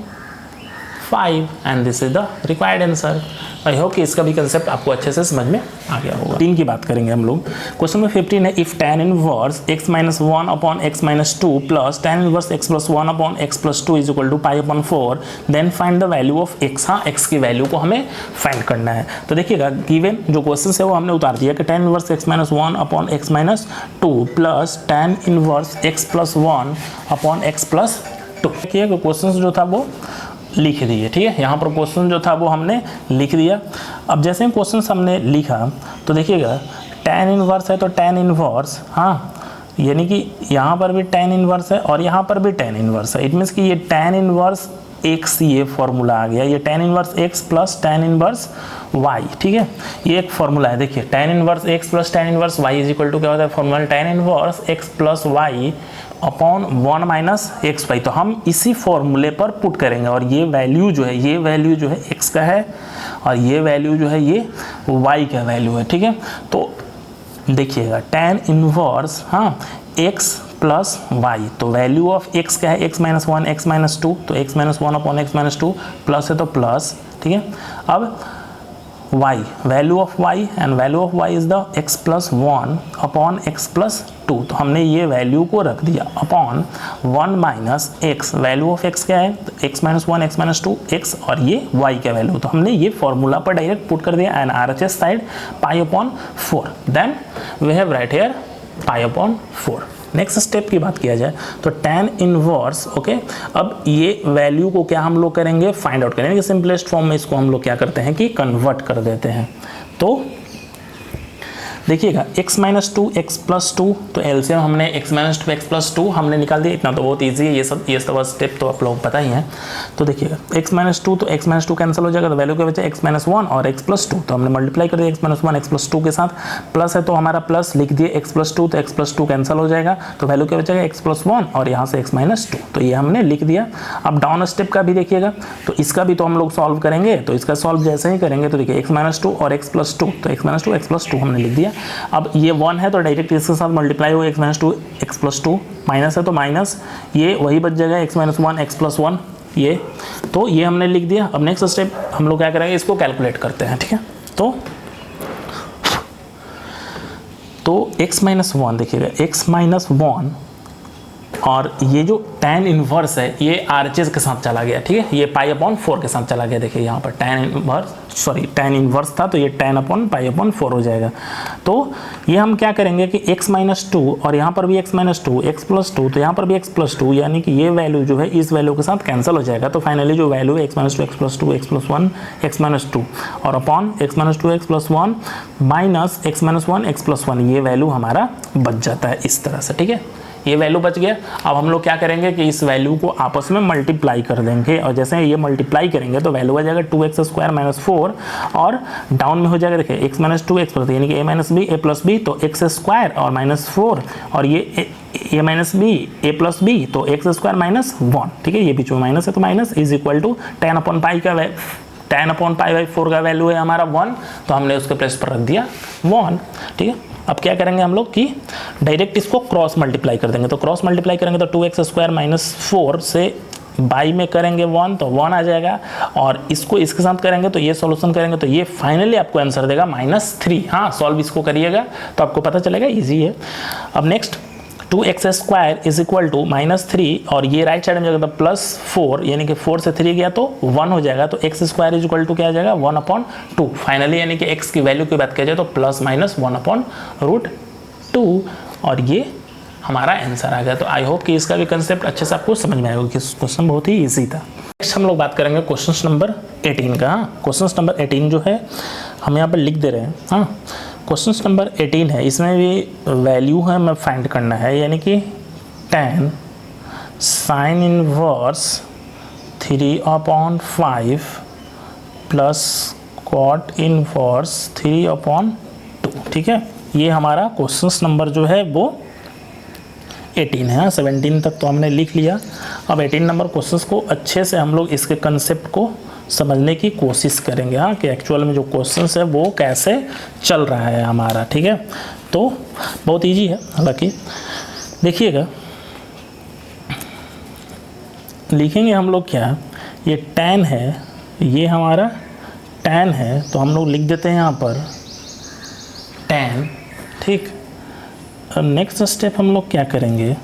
Speaker 1: and this is the required answer. I hope कि इसका भी कंसेप्ट आपको अच्छे से समझ में आ गया होगा। 3 की बात करेंगे हम लोग। क्वेश्चन नंबर 15 है, if tan inverse x - 1/x-2 plus tan inverse x + 1/x + 2 is equal to π/4 then find the value of x। हाँ, x की वैल्यू को हमें फाइंड करना है। तो देखिएगा गिवन जो क्वेश्चन है वो हमने उतार दिया कि tan inverse x - 1/x-2 plus tan inverse x + 1/x + 2। देखिए क्वेश्चन जो था वो लिख दिए, ठीक है। यहाँ पर क्वेश्चन जो था वो हमने लिख दिया। अब जैसे ही क्वेश्चन हमने लिखा तो देखिएगा tan इनवर्स है तो tan इनवर्स, हाँ, यानी कि यहाँ पर भी tan इनवर्स है और यहाँ पर भी tan इनवर्स है। इट मीन्स कि ये tan इनवर्स x ये फॉर्मूला आ गया, ये tan inverse x plus tan inverse y, ठीक है, ये एक फॉर्मूला है। देखिए tan inverse x plus tan inverse y is equal to क्या होता है formula, tan inverse x plus y upon 1 minus x y. तो हम इसी फॉर्मूले पर पुट करेंगे और ये वैल्यू जो है x का है और ये वैल्यू जो है ये y का वैल्यू है, ठीक है। तो देखिएगा tan इनवर्स, हाँ, x प्लस वाई, तो वैल्यू ऑफ x क्या है, x - 1 x - 2, तो x - 1/x - 2 प्लस है तो प्लस, ठीक है। अब y, value of y and value of y is the x + 1/x + 2, तो हमने ये वैल्यू को रख दिया upon 1 minus x, value of x क्या है, तो x - 1 x - 2 x और ये y का वैल्यू, तो हमने ये फॉर्मूला पर डायरेक्ट पुट कर दिया and RHS side π/4, then we have write here π/4। Next step की बात किया जाए तो tan इनवर्स, ओके, अब ये वैल्यू को क्या हम लोग करेंगे, फाइंड आउट करेंगे। सिंपलेस्ट फॉर्म में इसको हम लोग क्या करते हैं कि कन्वर्ट कर देते हैं। तो देखिएगा x minus two x plus to, तो एलसीएम हमने x minus two x plus to हमने निकाल दिया। इतना तो बहुत ईजी है, ये सब स्टेप तो आप लोग पता ही है। तो देखिएगा x माइनस टू, तो x माइनस टू कैंसिल हो जाएगा, तो वैल्यू क्या बचा x माइनस वन और x प्लस टू, तो हमने मल्टीप्लाई कर दिया x minus one x plus to के साथ, प्लस है तो हमारा प्लस लिख दिए x प्लस टू, तो x प्लस टू कैंसिल हो जाएगा, तो वैल्यू क्या बचेगा x प्लस वन और यहाँ से x माइनस टू, तो ये हमने लिख दिया। अब डाउन स्टेप का भी देखिएगा, तो इसका भी तो हम लोग सॉल्व करेंगे, तो इसका सॉल्व जैसे ही करेंगे तो देखिए x माइनस टू और x प्लस टू, तो x minus two x plus to हमने लिख दिया। अब ये वन है तो डायरेक्ट इसके साथ मल्टीप्लाई हो x minus two x plus to, minus है तो माइनस, ये वही बच जाएगा x minus one x plus one, ये तो ये हमने लिख दिया। अब नेक्स्ट स्टेप हम लोग क्या करेंगे, इसको कैलकुलेट करते हैं, ठीक है। तो x माइनस वन देखिएगा, x माइनस वन और ये जो tan इनवर्स है ये RHS के साथ चला गया, ठीक है, ये पाई अपॉन 4 के साथ चला गया। देखिए यहाँ पर tan इनवर्स था तो ये tan अपॉन पाई अपॉन 4 हो जाएगा। तो ये हम क्या करेंगे कि x माइनस टू और यहाँ पर भी x minus two x plus to, तो यहाँ पर भी x प्लस टू, यानी कि ये वैल्यू जो है इस वैल्यू के साथ कैंसिल हो जाएगा। तो फाइनली जो वैल्यू है x minus two x plus two x plus one x minus two और upon x minus two x plus one minus x minus one x plus one, ये वैल्यू हमारा बच जाता है इस तरह से, ठीक है, ये वैल्यू बच गया। अब हम लोग क्या करेंगे कि इस वैल्यू को आपस में मल्टीप्लाई कर देंगे और जैसे ये मल्टीप्लाई करेंगे तो वैल्यू आ जाएगा 2x स्क्वायर माइनस 4 और डाउन में हो जाएगा देखिए x minus two x plus, यानी कि a minus b a plus b, तो x स्क्वायर और माइनस 4 और ये a minus b a plus b, तो x स्क्वायर माइनस 1, ठीक है, ये बीच में माइनस है तो minus is equal to tan upon pi का tan अपॉन पाई बाई 4 का वैल्यू है हमारा 1, तो हमने उसके प्लेस पर रख दिया 1, ठीक है। अब क्या करेंगे हम लोग कि डायरेक्ट इसको क्रॉस मल्टीप्लाई कर देंगे, तो क्रॉस मल्टीप्लाई करेंगे तो 2x स्क्वायर माइनस 4 से बाई में करेंगे 1 तो 1 आ जाएगा और इसको इसके साथ करेंगे तो ये सॉल्यूशन करेंगे तो ये फाइनली आपको आंसर देगा -3। हाँ, सॉल्व इसको करिएगा तो आपको पता चलेगा, इजी है। अब next 2x square is equal to -3 और ये राइट साइड में जाएगा तो +4, यानी कि 4 से 3 गया तो 1 हो जाएगा, तो x square is equal to क्या आ जाएगा 1/2 फाइनली, यानी कि x की वैल्यू की बात किया जाए तो +-1/√2 और ये हमारा आंसर आ गया। तो आई होप कि इसका भी कंसेप्ट अच्छे से आपको समझ में आएगा कि क्वेश्चन बहुत ही ईजी था। नेक्स्ट हम लोग बात करेंगे क्वेश्चन नंबर 18 का। क्वेश्चन नंबर 18 जो है हम यहाँ पर लिख दे रहे हैं। हाँ, क्वेश्चन नंबर 18 है, इसमें भी वैल्यू है हमें फाइंड करना है, यानी कि tan sin inverse 3/5 plus cot inverse 3/2, ठीक है। ये हमारा क्वेश्चन नंबर जो है वो 18 है। 17 तक तो हमने लिख लिया, अब 18 नंबर क्वेश्चन को अच्छे से हम लोग इसके कंसेप्ट को समझने की कोशिश करेंगे। हाँ, कि एक्चुअल में जो क्वेश्चन है वो कैसे चल रहा है हमारा, ठीक है। तो बहुत इजी है, हालांकि देखिएगा लिखेंगे हम लोग क्या, ये tan है, ये हमारा tan है, तो हम लोग लिख देते हैं यहाँ पर tan, ठीक। नेक्स्ट स्टेप हम लोग क्या करेंगे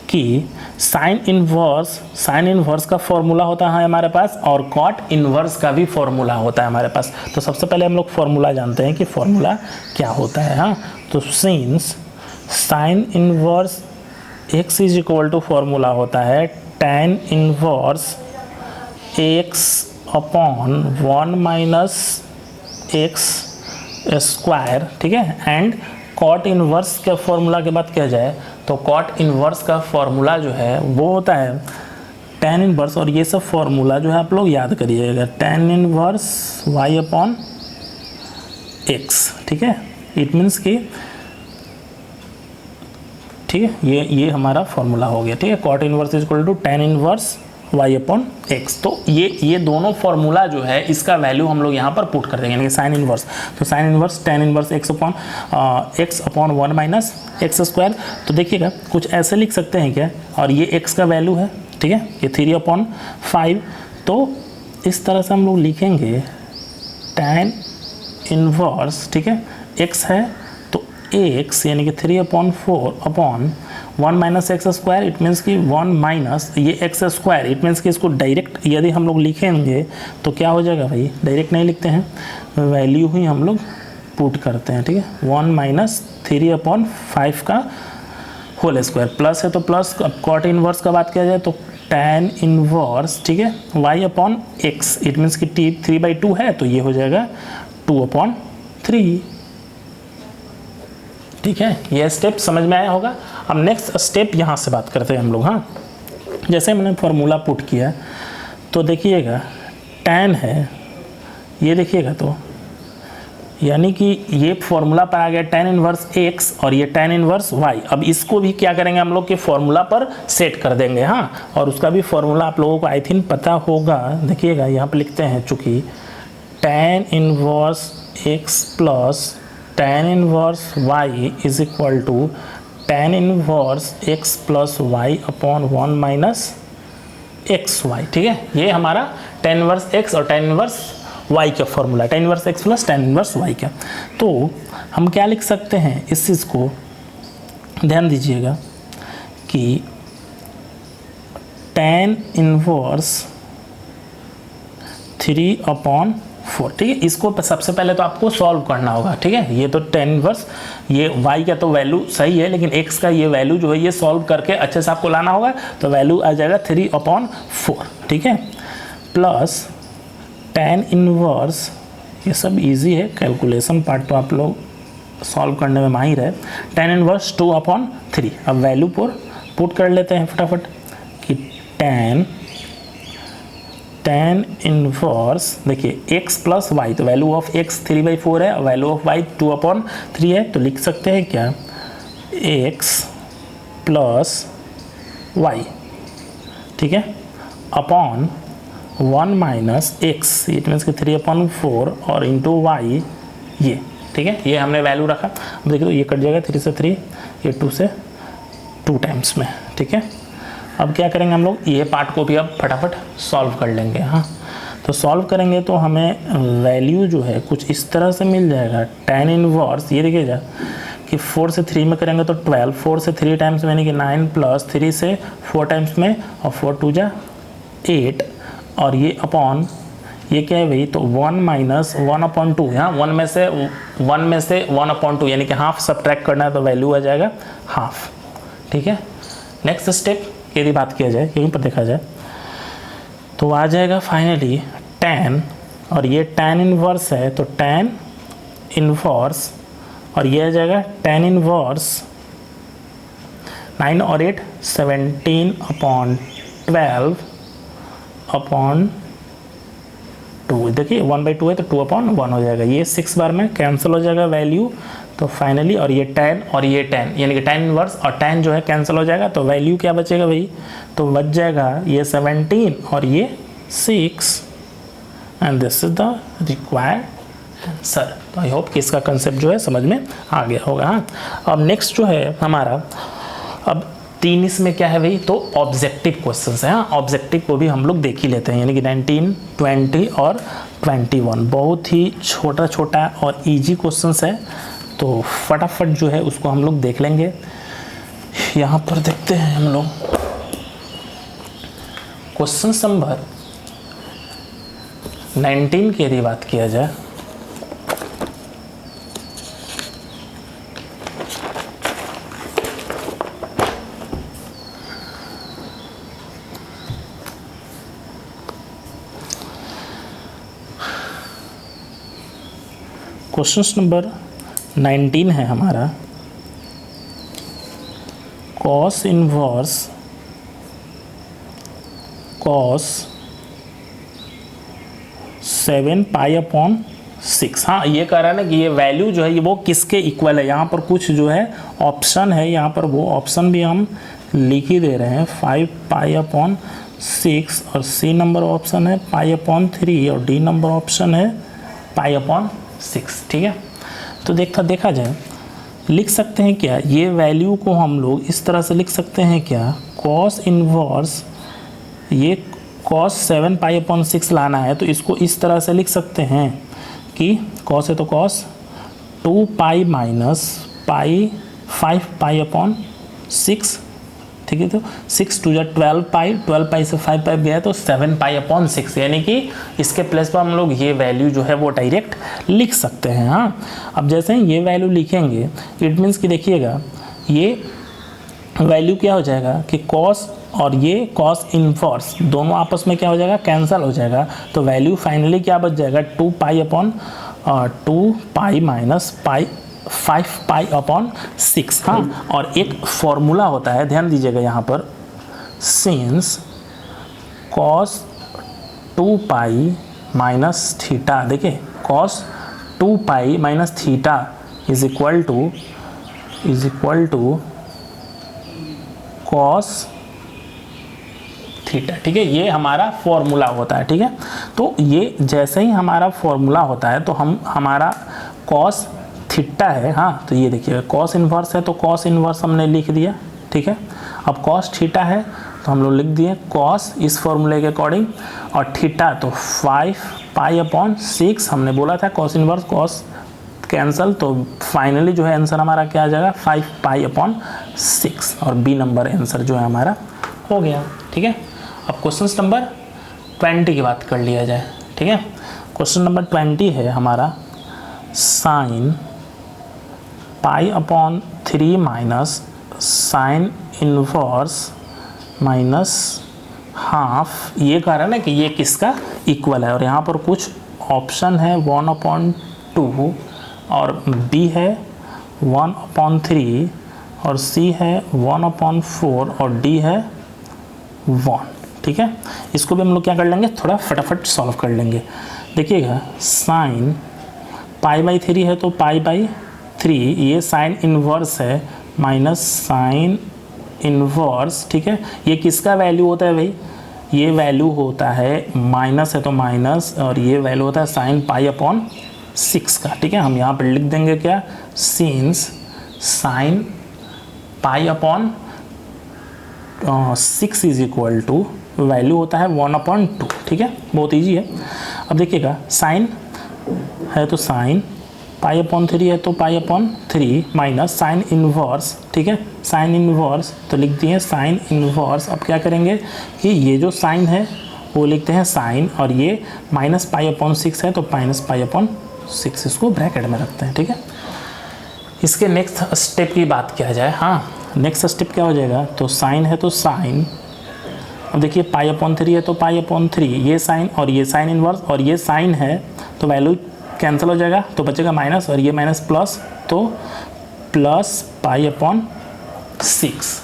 Speaker 1: कि साइन इनवर्स का फॉर्मूला होता है हमारे पास और कॉट इनवर्स का भी फॉर्मूला होता है हमारे पास। तो सबसे पहले हम लोग फॉर्मूला जानते हैं कि फॉर्मूला क्या होता है। हाँ, तो since sine inverse x is equal to formula होता है tan inverse x upon 1 minus x square, ठीक है। एंड कॉट इनवर्स के फॉर्मूला के बाद क्या जाए तो कॉट इनवर्स का फॉर्मूला जो है वो होता है tan इनवर्स, और ये सब फॉर्मूला जो है आप लोग याद करिएगा, tan inverse y upon x, ठीक है। इट मीन्स कि ठीक है, ये हमारा फॉर्मूला हो गया, ठीक है। Cot inverse is equal to tan inverse y upon x. तो ये दोनों फॉर्मूला जो है इसका वैल्यू हम लोग यहाँ पर पुट कर देंगे, यानी कि साइन इनवर्स, तो sine inverse tan inverse x upon 1 minus x square. तो देखिएगा कुछ ऐसे लिख सकते हैं क्या, और ये x का वैल्यू है, ठीक है, ये 3/5, तो इस तरह से हम लोग लिखेंगे tan इनवर्स, ठीक है, x है तो x यानी कि 3/4 upon 1 minus x square, it means कि 1 माइनस ये एक्स स्क्वायर, इट मीन्स कि इसको डायरेक्ट यदि हम लोग लिखेंगे तो क्या हो जाएगा भाई, डायरेक्ट नहीं लिखते हैं, वैल्यू ही हम लोग पुट करते हैं, ठीक है। 1 माइनस 3/5 का होल स्क्वायर, प्लस है तो प्लस, अब कॉट इनवर्स का बात किया जाए तो tan इनवर्स, ठीक है, y upon x, it means कि 3/2 है तो ये हो जाएगा 2/3, ठीक है, ये स्टेप समझ में आया होगा। अब नेक्स्ट स्टेप यहाँ से बात करते हैं हम लोग। हाँ, जैसे मैंने फॉर्मूला पुट किया तो देखिएगा tan है, ये देखिएगा तो यानी कि ये फॉर्मूला पर आ गया tan इनवर्स x और ये tan इनवर्स y। अब इसको भी क्या करेंगे हम लोग कि फॉर्मूला पर सेट कर देंगे। हाँ, और उसका भी फॉर्मूला आप लोगों को आई थिंक पता होगा। देखिएगा यहाँ पे लिखते हैं, चूँकि tan inverse x plus tan inverse y is equal to tan inverse x plus y upon 1 minus x y. ठीक है, ये हमारा tan इनवर्स x और tan इनवर्स y का formula, tan inverse x plus tan inverse y का। तो हम क्या लिख सकते हैं इस चीज़ को, ध्यान दीजिएगा कि tan इनवर्स 3/4। ठीक है, इसको सबसे पहले तो आपको सॉल्व करना होगा। ठीक है, ये तो tan इनवर्स, ये y का तो वैल्यू सही है, लेकिन x का ये वैल्यू जो है ये सॉल्व करके अच्छे से आपको लाना होगा। तो वैल्यू आ जाएगा 3/4। ठीक है, प्लस tan इनवर्स, ये सब इजी है, कैलकुलेशन पार्ट तो आप लोग सॉल्व करने में माहिर है। tan inverse 2/3। अब वैल्यू पर पुट कर लेते हैं फटाफट कि tan इनवर्स, देखिए x प्लस वाई, तो वैल्यू ऑफ x 3/4 है, वैल्यू ऑफ y 2/3 है। तो लिख सकते हैं क्या, x प्लस वाई, ठीक है, upon 1 minus x, it means कि 3/4 और इंटू वाई ये। ठीक है, ये हमने वैल्यू रखा। अब देखिए तो ये कट जाएगा, 3 से 3, ये 2 से 2 टाइम्स में। ठीक है, अब क्या करेंगे हम लोग, ये पार्ट को भी अब फटाफट सॉल्व कर लेंगे। हाँ, तो सॉल्व करेंगे तो हमें वैल्यू जो है कुछ इस तरह से मिल जाएगा। tan इनवर्स, ये देखिएगा कि 4 से 3 में करेंगे तो 12, 4 से 3 टाइम्स में यानी कि 9 प्लस 3 से 4 टाइम्स में, और 4 2 जा 8, और ये अपॉन ये क्या है भाई, तो 1 माइनस 1/2। यहाँ 1 में से 1/2 यानी कि हाफ सब्ट्रैक्ट करना है, तो वैल्यू आ जाएगा हाफ। ठीक है, नेक्स्ट स्टेप यदि बात किया जाए, यहीं पर देखा जाए तो आ जाएगा फाइनली tan, और ये tan इनवर्स है तो tan इनवर्स, और ये आ जाएगा tan इनवर्स 9 और 8 17/12/2। देखिए 1/2 है तो 2/1 हो जाएगा, ये 6 बार में कैंसिल हो जाएगा वैल्यू। तो फाइनली, और ये tan और ये tan, यानी कि tan इनवर्स और tan जो है कैंसिल हो जाएगा, तो वैल्यू क्या बचेगा भाई, तो बच जाएगा ये 17 और ये 6, and this is the required answer. तो आई होप कि इसका कंसेप्ट जो है समझ में आ गया होगा। हाँ, अब नेक्स्ट जो है हमारा, अब 3 इसमें क्या है भाई, तो ऑब्जेक्टिव क्वेश्चंस है। हाँ, ऑब्जेक्टिव को भी हम लोग देख ही लेते हैं, यानी कि 19, 20 और 21 बहुत ही छोटा छोटा और इजी क्वेश्चंस है। तो फटाफट जो है उसको हम लोग देख लेंगे। यहाँ पर देखते हैं हम लोग क्वेश्चन नंबर 19 की यदि बात किया जाए, क्वेश्चन नंबर 19 है हमारा, cos इनवर्स cos 7π/6। हाँ, ये कह रहा है ना कि ये वैल्यू जो है ये वो किसके इक्वल है। यहाँ पर कुछ जो है ऑप्शन है, यहाँ पर वो ऑप्शन भी हम लिख ही दे रहे हैं, 5π/6, और सी नंबर ऑप्शन है π/3, और डी नंबर ऑप्शन है π/6। ठीक है, तो देखा जाए, लिख सकते हैं क्या, ये वैल्यू को हम लोग इस तरह से लिख सकते हैं क्या, cos इनवर्स, ये cos 7π/6 लाना है तो इसको इस तरह से लिख सकते हैं कि cos है तो cos 2π माइनस पाई 5π/6। ठीक है, तो 6 2 12π से 5π गया तो 7π/6, यानी कि इसके प्लेस पर हम लोग ये वैल्यू जो है वो डायरेक्ट लिख सकते हैं। हाँ, अब जैसे ही ये वैल्यू लिखेंगे इट मीन्स कि देखिएगा ये वैल्यु क्या हो जाएगा कि cos और ये cos इनवर्स दोनों आपस में क्या हो जाएगा, कैंसल हो जाएगा। तो वैल्यू फाइनली क्या बच जाएगा, 2π माइनस पाई 5 पाई अपॉन 6। हाँ, और एक फॉर्मूला होता है, ध्यान दीजिएगा यहाँ पर, since cos 2 pi minus theta, देखिए cos 2 pi minus theta is equal to cos theta. ठीक है, ये हमारा फॉर्मूला होता है। ठीक है, तो ये जैसे ही हमारा फॉर्मूला होता है तो हमारा कॉस थीटा है। हाँ, तो ये देखिए कॉस इन्वर्स है तो कॉस इन्वर्स हमने लिख दिया। ठीक है, अब कॉस थीटा है तो हम लोग लिख दिए कॉस इस फॉर्मूले के अकॉर्डिंग, और थीटा तो 5 पाई अपॉन 6 हमने बोला था, कॉस इन्वर्स कॉस कैंसल, तो फाइनली जो है आंसर हमारा क्या आ जाएगा 5 पाई अपॉन 6, और बी नंबर आंसर जो है हमारा हो गया। ठीक है, अब क्वेश्चन नंबर 20 की बात कर लिया जाए। ठीक है, क्वेश्चन नंबर 20 है हमारा sine pi upon 3 minus sine inverse minus half. ये कह रहा है ना कि ये किसका इक्वल है, और यहाँ पर कुछ ऑप्शन है 1/2 और बी है 1/3 और सी है 1/4 और डी है 1। ठीक है, इसको भी हम लोग क्या कर लेंगे, थोड़ा फटाफट सॉल्व कर लेंगे। देखिएगा साइन π/3 है तो π/3, ये साइन इन्वर्स है माइनस साइन इन्वर्स। ठीक है, ये किसका वैल्यू होता है भाई, ये वैल्यू होता है माइनस है तो माइनस, और ये वैल्यू होता है साइन π/6 का। ठीक है, हम यहाँ पर लिख देंगे क्या, since sine π/6 is equal to value होता है 1/2। ठीक है, बहुत ईजी है। अब देखिएगा साइन है तो साइन, π/3 है तो π/3 माइनस साइन इन्वर्स। ठीक है, साइन इन्वर्स तो लिख दिए साइन इन्वर्स। अब क्या करेंगे कि ये जो साइन है वो लिखते हैं साइन, और ये माइनस π/6 है तो माइनस π/6, इसको ब्रैकेट में रखते हैं। ठीक है, इसके नेक्स्ट स्टेप की बात किया जाए। हाँ, नेक्स्ट स्टेप क्या हो जाएगा, तो साइन है तो साइन, अब देखिए π/3 है तो π/3, ये साइन और ये साइन इन्वर्स, और ये साइन है तो वैल्यू कैंसिल हो जाएगा तो बचेगा माइनस, और ये माइनस प्लस, तो प्लस π/6।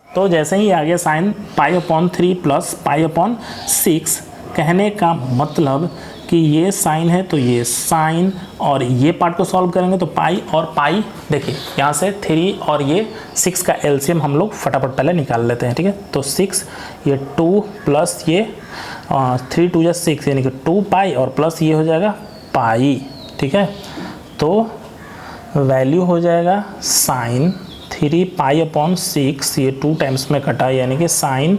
Speaker 1: तो जैसे ही आ गया साइन π/3 प्लस π/6, कहने का मतलब कि ये साइन है तो ये साइन, और ये पार्ट को सॉल्व करेंगे तो पाई और पाई, देखिए यहाँ से 3 और ये 6 का एलसीएम हम लोग फटाफट पहले निकाल लेते हैं। ठीक है, तो 6, ये 2 प्लस ये 3 2 6 यानी कि 2 पाई, और प्लस ये हो जाएगा पाई। ठीक है, तो वैल्यू हो जाएगा साइन 3 π/6, ये 2 टाइम्स में कटा यानी कि साइन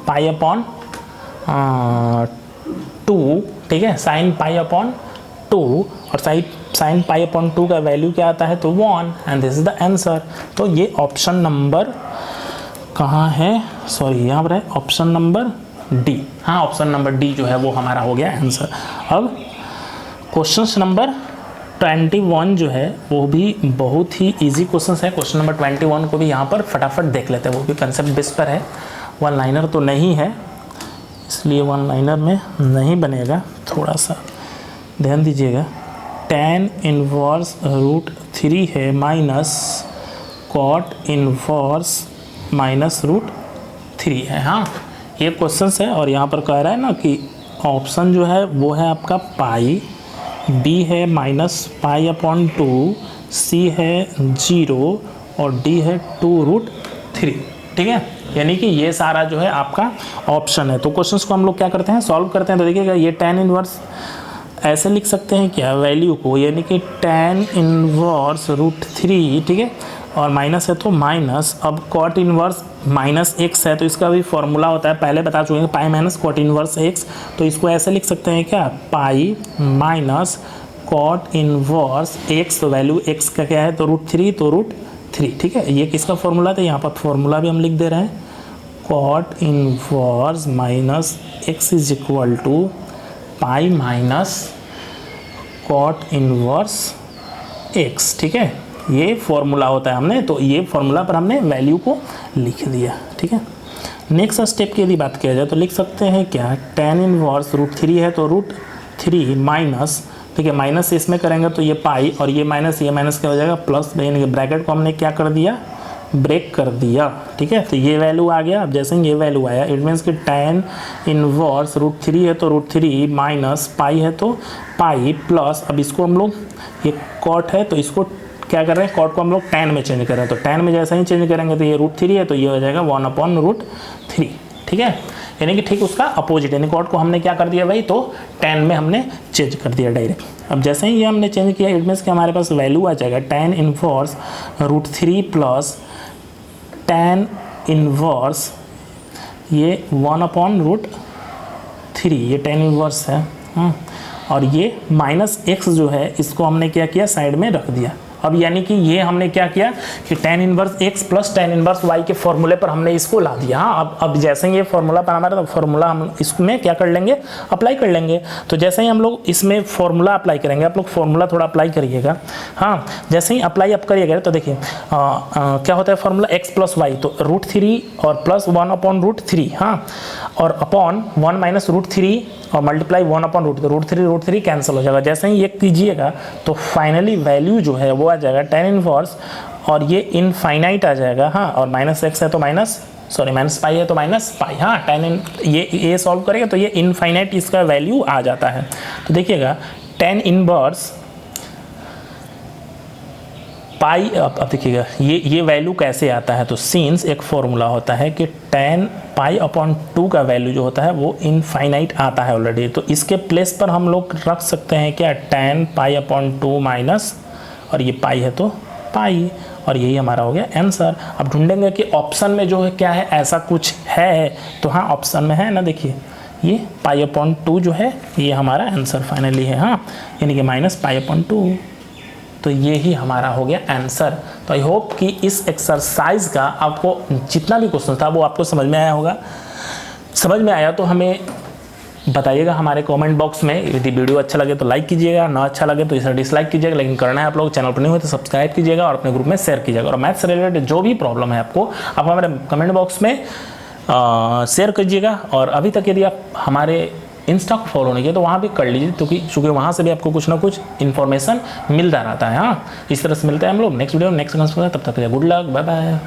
Speaker 1: π/2। ठीक है, साइन π/2, और साइन π/2 का वैल्यू क्या आता है तो 1, and this is the answer. तो ये ऑप्शन नंबर कहाँ है, सॉरी यहाँ पर है ऑप्शन नंबर डी। हाँ, ऑप्शन नंबर डी जो है वो हमारा हो गया आंसर। अब क्वेश्चन नंबर 21 जो है वो भी बहुत ही इजी क्वेश्चन है। क्वेश्चन नंबर 21 को भी यहाँ पर फटाफट देख लेते हैं, वो भी कंसेप्ट बेस पर है, वन लाइनर तो नहीं है, इसलिए वन लाइनर में नहीं बनेगा, थोड़ा सा ध्यान दीजिएगा। tan इनवर्स √3 है माइनस cot इनवर्स माइनस √3 है। हाँ, ये क्वेश्चन है, और यहाँ पर कह रहा है ना कि ऑप्शन जो है वो है आपका पाई, बी है माइनस π/2, सी है 0 और डी है 2√3। ठीक है, यानी कि ये सारा जो है आपका ऑप्शन है। तो क्वेश्चंस को हम लोग क्या करते हैं, सॉल्व करते हैं। तो देखिएगा ये tan इनवर्स ऐसे लिख सकते हैं क्या, वैल्यू को, यानी कि tan इनवर्स √3। ठीक है, और माइनस है तो माइनस, अब cot इनवर्स -x है तो इसका भी फॉर्मूला होता है, पहले बता चुके हैं, पाई माइनस cot इनवर्स x। तो इसको ऐसे लिख सकते हैं क्या, पाई माइनस cot इनवर्स x, तो वैल्यू x का क्या है तो √3, तो √3। ठीक है, ये किसका फॉर्मूला था, यहाँ पर फॉर्मूला भी हम लिख दे रहे हैं, cot inverse minus x is equal to pi minus cot inverse x। ठीक है, ये फॉर्मूला होता है हमने, तो ये फॉर्मूला पर हमने वैल्यू को लिख दिया। ठीक है, नेक्स्ट स्टेप की यदि बात किया जाए तो लिख सकते हैं क्या, tan इनवर्स √3 है तो √3 माइनस ठीक है, माइनस इसमें करेंगे तो ये पाई और ये माइनस क्या हो जाएगा प्लस, यानी कि ब्रैकेट को हमने क्या कर दिया, ब्रेक कर दिया। ठीक है, तो ये वैल्यू आ गया। अब जैसे ही ये वैल्यू आया इट मीन्स कि tan इनवर्स √3 है तो √3 माइनस पाई है तो पाई प्लस, अब इसको हम लोग, ये कॉट है तो इसको क्या कर रहे हैं, कॉट को हम लोग tan में चेंज कर रहे हैं, तो tan में जैसा ही चेंज करेंगे तो ये √3 है तो ये हो जाएगा 1/√3। ठीक है, यानी कि ठीक उसका अपोजिट, यानी कॉट को हमने क्या कर दिया भाई, तो tan में हमने चेंज कर दिया डायरेक्ट। अब जैसे ही ये हमने चेंज किया इट मीन्स कि हमारे पास वैल्यू आ जाएगा tan inverse √3 plus tan inverse ये 1/√3, ये tan इनवर्स है। और ये माइनस x जो है इसको हमने क्या किया, साइड में रख दिया। अब यानी कि ये हमने क्या किया कि tan inverse x plus tan inverse y के फॉर्मूले पर हमने इसको ला दिया। हाँ, अब जैसे ही ये फॉर्मूला पर हमारा, तो फॉर्मूला हम इसमें क्या कर लेंगे, अप्लाई कर लेंगे। तो जैसे ही हम लोग इसमें फॉर्मूला अप्लाई करेंगे, आप लोग फॉर्मूला थोड़ा अप्लाई करिएगा। हाँ, जैसे ही अप्लाई आप करिएगा तो देखिए क्या होता है फॉर्मूला x प्लस वाई, तो √3 और प्लस 1/√3, हाँ, और अपॉन 1 माइनस √3 और मल्टीप्लाई 1/√3, √3 कैंसिल हो जाएगा। जैसे ही ये कीजिएगा तो फाइनली वैल्यू जो है वो आ जाएगा tan इनवर्स और ये इनफाइनाइट आ जाएगा। हाँ, और माइनस x है तो माइनस पाई है तो माइनस पाई। हाँ, ये सॉल्व करेगा तो ये इनफाइनाइट इसका वैल्यू आ जाता है। तो देखिएगा tan इनवर्स पाई, अब देखिएगा ये वैल्यू कैसे आता है, तो सिंस एक फॉर्मूला होता है कि tan π/2 का वैल्यू जो होता है वो इनफाइनाइट आता है ऑलरेडी, तो इसके प्लेस पर हम लोग रख सकते हैं क्या, tan π/2 माइनस, और ये पाई है तो पाई, और यही हमारा हो गया आंसर। अब ढूंढेंगे कि ऑप्शन में जो है क्या है, ऐसा कुछ है, तो हाँ ऑप्शन में है ना, देखिए ये π/2 जो है ये हमारा आंसर फाइनली है। हाँ, यानी कि -π/2, तो ये ही हमारा हो गया आंसर। तो आई होप कि इस एक्सरसाइज का आपको जितना भी क्वेश्चन था वो आपको समझ में आया होगा। समझ में आया तो हमें बताइएगा हमारे कमेंट बॉक्स में। यदि वीडियो अच्छा लगे तो लाइक कीजिएगा, ना अच्छा लगे तो इसे डिसलाइक कीजिएगा, लेकिन करना है आप लोग, चैनल पर नहीं हो तो सब्सक्राइब कीजिएगा और अपने ग्रुप में शेयर कीजिएगा। और मैथ्स से रिलेटेड जो भी प्रॉब्लम है आपको, आप हमारे कमेंट बॉक्स में शेयर कीजिएगा। और अभी तक यदि आप हमारे इंस्टा को फॉलो नहीं किया तो वहाँ भी कर लीजिए, क्योंकि वहाँ से भी आपको कुछ ना कुछ इन्फॉर्मेशन मिलता रहता है। हाँ, इस तरह से मिलता है हम लोग नेक्स्ट वीडियो नेक्स्ट, तब तक गुड लक, बाय बाय।